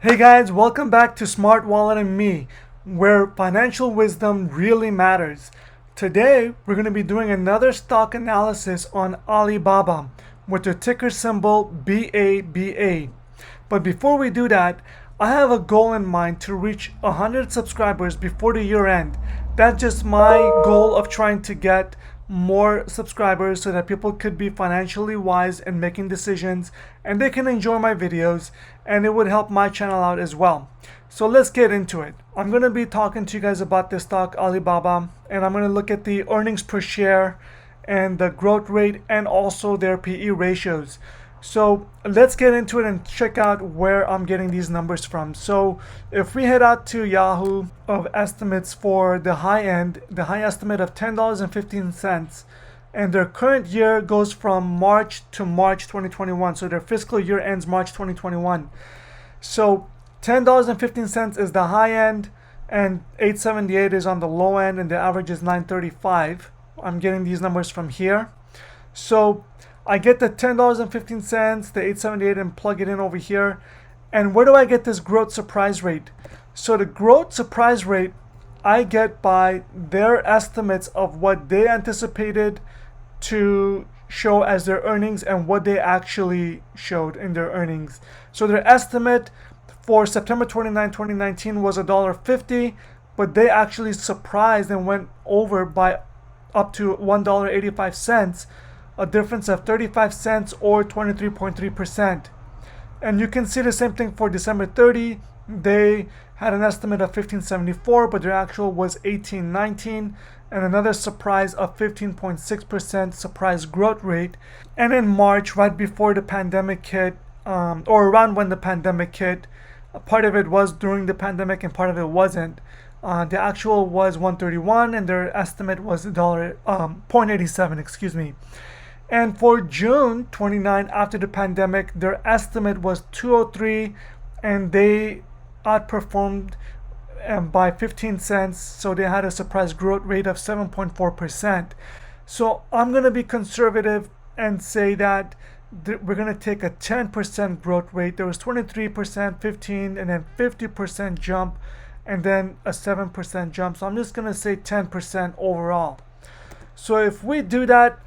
Hey guys, welcome back to Smart Wallet and Me, where financial wisdom really matters. Today, we're going to be doing another stock analysis on Alibaba with the ticker symbol BABA. But before we do that, I have a goal in mind to reach 100 subscribers before the year end. That's just my goal of trying to get more subscribers so that people could be financially wise in making decisions and they can enjoy my videos, and it would help my channel out as well. So let's get into it. I'm going to be talking to you guys about this stock Alibaba, and I'm going to look at the earnings per share and the growth rate and also their PE ratios. So let's get into it and check out where I'm getting these numbers from. So if we head out to Yahoo of estimates for the high end, the high estimate of $10.15, and their current year goes from March to March 2021. So their fiscal year ends March 2021. So $10.15 is the high end and $8.78 is on the low end, and the average is $9.35. I'm getting these numbers from here. So I get the $10.15, the $8.78, and plug it in over here. And where do I get this growth surprise rate? So the growth surprise rate I get by their estimates of what they anticipated to show as their earnings and what they actually showed in their earnings. So their estimate for September 29, 2019 was $1.50, but they actually surprised and went over by up to $1.85. A difference of 35 cents or 23.3%. And you can see the same thing for December 30. They had an estimate of 1574, but their actual was 1819, and another surprise of 15.6% surprise growth rate. And in March, right before the pandemic hit, or around when the pandemic hit, part of it was during the pandemic and part of it wasn't. The actual was 131, and their estimate was $0.87, excuse me. And for June 29, after the pandemic, their estimate was 203, and they outperformed by 15 cents. So they had a surprise growth rate of 7.4%. So I'm going to be conservative and say that we're going to take a 10% growth rate. There was 23%, 15, and then 50% jump, and then a 7% jump. So I'm just going to say 10% overall. So if we do that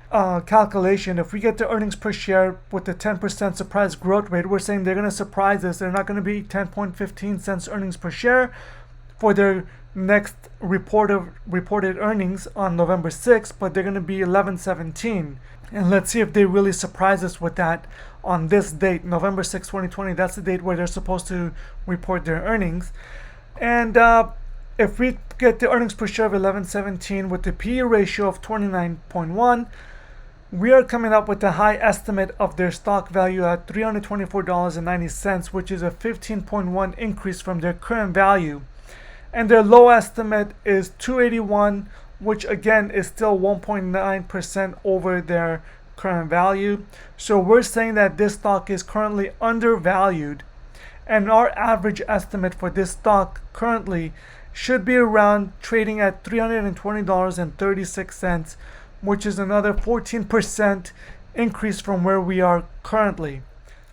calculation, if we get the earnings per share with the 10% surprise growth rate, we're saying they're going to surprise us. They're not going to be 10.15 cents earnings per share for their next reported earnings on November 6th, but they're going to be 11.17. And let's see if they really surprise us with that on this date, November 6, 2020. That's the date where they're supposed to report their earnings. And if we get the earnings per share of 11.17 with the PE ratio of 29.1, we are coming up with a high estimate of their stock value at $324.90, which is a 15.1 increase from their current value. And their low estimate is $281, which again is still 1.9% over their current value. So we're saying that this stock is currently undervalued, and our average estimate for this stock currently should be around trading at $320.36, which is another 14% increase from where we are currently.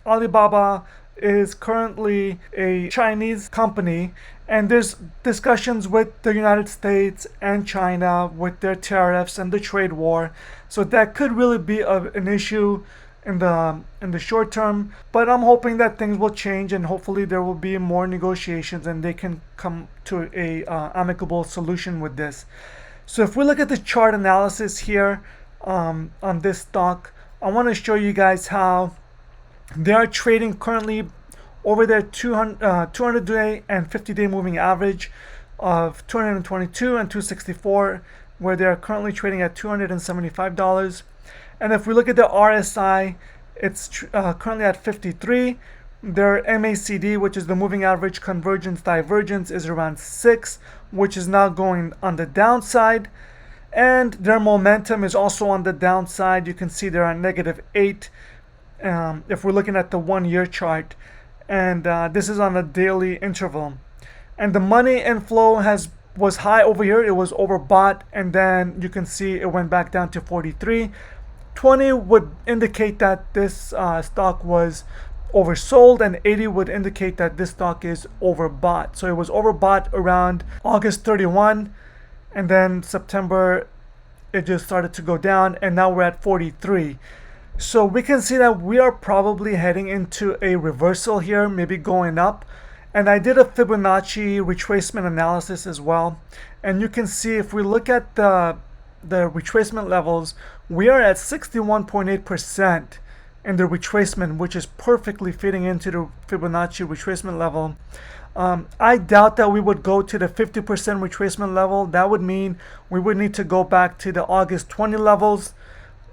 Alibaba is currently a Chinese company, and there's discussions with the United States and China with their tariffs and the trade war. So that could really be an issue in the short term, but I'm hoping that things will change, and hopefully there will be more negotiations and they can come to a amicable solution with this. So if we look at the chart analysis here on this stock, I want to show you guys how they are trading currently over their 200-day and 50-day moving average of 222 and 264, where they are currently trading at $275. And if we look at the RSI, it's currently at 53. Their MACD, which is the moving average convergence divergence, is around 6, which is now going on the downside. And their momentum is also on the downside. You can see they're at -8 if we're looking at the 1-year chart. And this is on a daily interval. And the money inflow was high over here. It was overbought, and then you can see it went back down to 43. 20 would indicate that this stock was oversold, and 80 would indicate that this stock is overbought. So it was overbought around August 31, and then September it just started to go down, and now we're at 43. So we can see that we are probably heading into a reversal here, maybe going up. And I did a Fibonacci retracement analysis as well, and you can see if we look at the retracement levels, we are at 61.8% in the retracement, which is perfectly fitting into the Fibonacci retracement level. I doubt that we would go to the 50% retracement level. That would mean we would need to go back to the August 20 levels.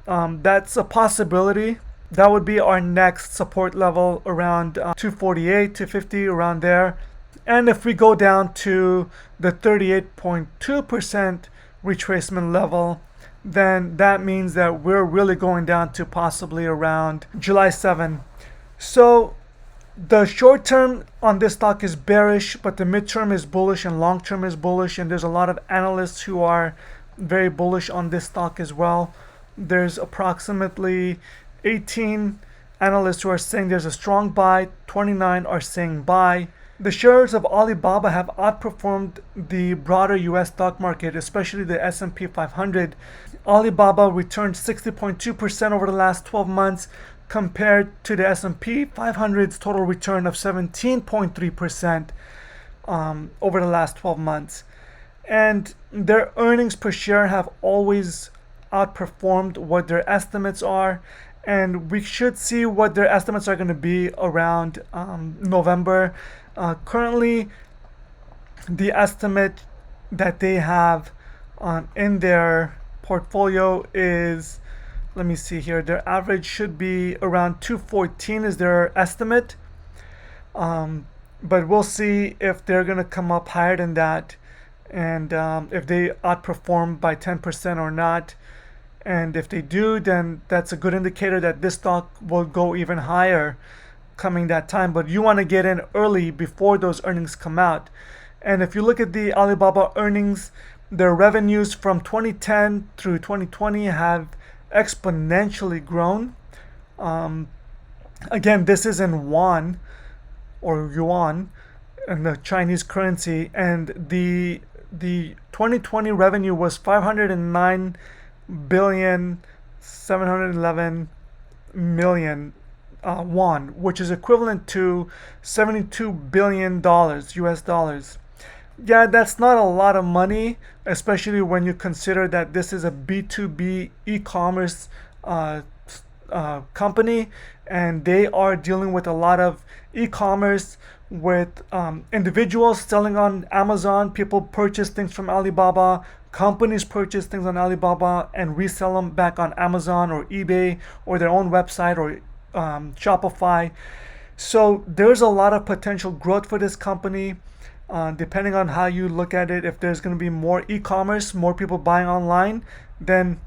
That's a possibility. That would be our next support level around 248, 250, around there. And if we go down to the 38.2% retracement level, then that means that we're really going down to possibly around July 7. So the short term on this stock is bearish, but the midterm is bullish and long term is bullish. And there's a lot of analysts who are very bullish on this stock as well. There's approximately 18 analysts who are saying there's a strong buy, 29 are saying buy. The shares of Alibaba have outperformed the broader US stock market, especially the S&P 500. Alibaba returned 60.2% over the last 12 months compared to the S&P 500's total return of 17.3% over the last 12 months. And their earnings per share have always outperformed what their estimates are, and we should see what their estimates are going to be around November. Currently, the estimate that they have in their portfolio is, let me see here, their average should be around 214 is their estimate, but we'll see if they're going to come up higher than that, and if they outperform by 10% or not. And if they do, then that's a good indicator that this stock will go even higher coming that time. But you want to get in early before those earnings come out. And if you look at the Alibaba earnings, their revenues from 2010 through 2020 have exponentially grown. Again, this is in won or yuan, in the Chinese currency. And the 2020 revenue was 509 billion 711 million won, which is equivalent to $72 billion US dollars. Yeah, that's not a lot of money, especially when you consider that this is a B2B e-commerce company, and they are dealing with a lot of e-commerce with individuals selling on Amazon. People purchase things from Alibaba. Companies purchase things on Alibaba and resell them back on Amazon or eBay or their own website or Shopify. So there's a lot of potential growth for this company, depending on how you look at it. If there's going to be more e-commerce, more people buying online, then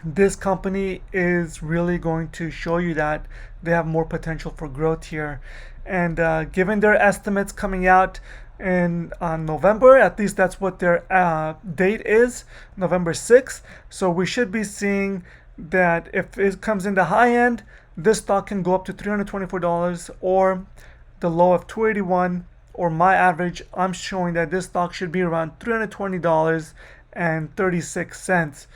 this company is really going to show you that they have more potential for growth here. And given their estimates coming out in November, at least that's what their date is, November 6th. So we should be seeing that if it comes in the high end, this stock can go up to $324 or the low of $281, or my average, I'm showing that this stock should be around $320.36.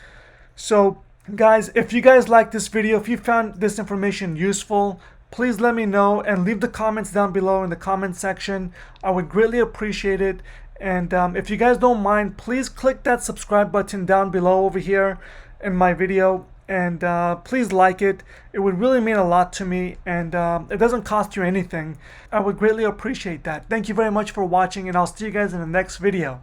So guys, if you guys like this video, if you found this information useful, please let me know and leave the comments down below in the comment section. I would greatly appreciate it. And if you guys don't mind, please click that subscribe button down below over here in my video, and please like it. It would really mean a lot to me, and it doesn't cost you anything. I would greatly appreciate that. Thank you very much for watching, and I'll see you guys in the next video.